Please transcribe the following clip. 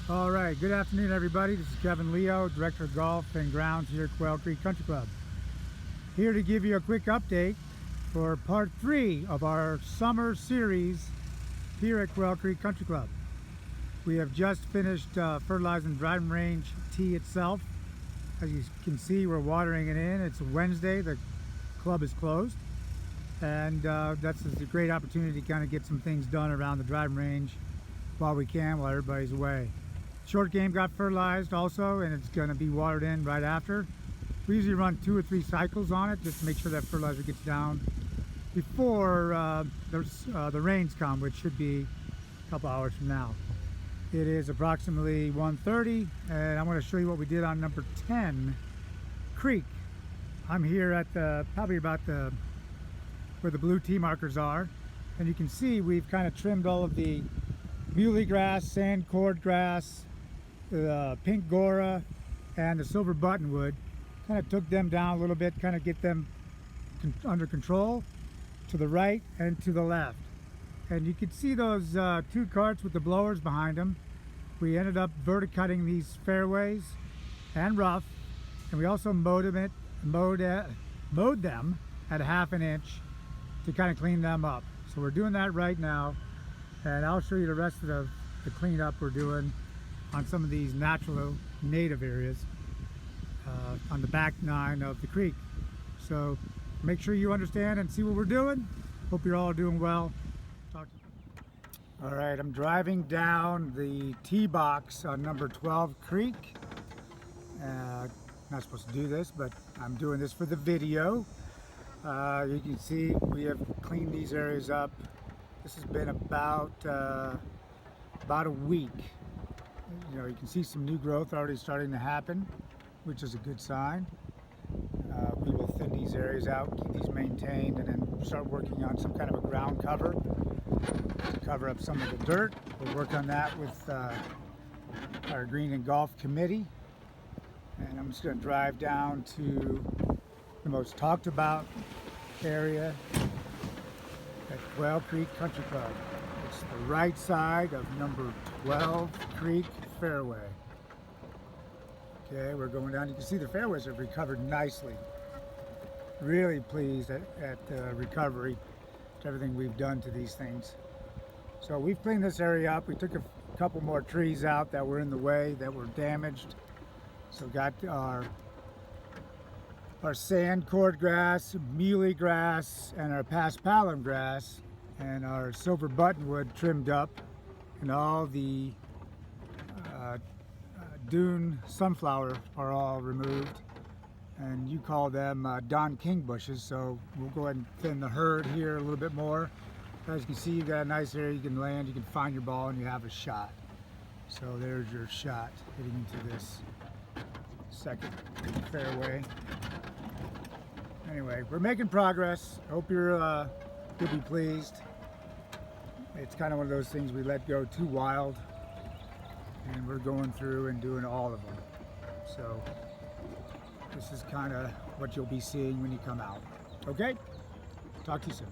All right, good afternoon, everybody. This is Kevin Leo, Director of Golf and Grounds here at Quail Creek Country Club. Here to give you a quick update for part 3 of our summer series here at Quail Creek Country Club. We have just finished fertilizing the driving range tee itself. As you can see, we're watering it in. It's Wednesday, the club is closed, and that's a great opportunity to kind of get some things done around the driving range while we can, while everybody's away. Short game got fertilized also, and it's going to be watered in right after. We usually run 2 or 3 cycles on it just to make sure that fertilizer gets down before the rains come, which should be a couple hours from now. It is approximately 1:30, and I'm going to show you what we did on number 10 Creek. I'm here at probably about where the blue tee markers are, and you can see we've kind of trimmed all of the muley grass, sand cord grass, the pink gora, and the silver buttonwood. Kind of took them down a little bit, kind of get them under control to the right and to the left. And you can see those 2 carts with the blowers behind them. We ended up verticutting these fairways and rough, and we also mowed them at 1/2 inch to kind of clean them up. So we're doing that right now, and I'll show you the rest of the cleanup we're doing on some of these natural native areas on the back 9 of the creek. So make sure you understand and see what we're doing. Hope you're all doing well. Talk to you. All right, I'm driving down the tee box on number 12 Creek. Not supposed to do this, but I'm doing this for the video. You can see we have cleaned these areas up. This has been about a week. You know, you can see some new growth already starting to happen, which is a good sign. We will thin these areas out, keep these maintained, and then start working on some kind of a ground cover to cover up some of the dirt. We'll work on that with our Green and Golf Committee. And I'm just going to drive down to the most talked about area at Quail Creek Country Club. It's the right side of number 12 Creek fairway. Okay, we're going down. You can see the fairways have recovered nicely. Really pleased at the recovery, to everything we've done to these things. So we've cleaned this area up. We took a couple more trees out that were in the way, that were damaged. So got our sand cord grass, muley grass, and our paspalum grass, and our silver buttonwood trimmed up, and all the dune sunflower are all removed, and you call them Don King bushes. So we'll go ahead and thin the herd here a little bit more. As you can see, you've got a nice area you can land, you can find your ball, and you have a shot. So there's your shot hitting into this second fairway. Anyway, we're making progress. Hope you'll be pleased. It's kind of one of those things we let go too wild, and we're going through and doing all of them. So this is kind of what you'll be seeing when you come out. Okay? Talk to you soon.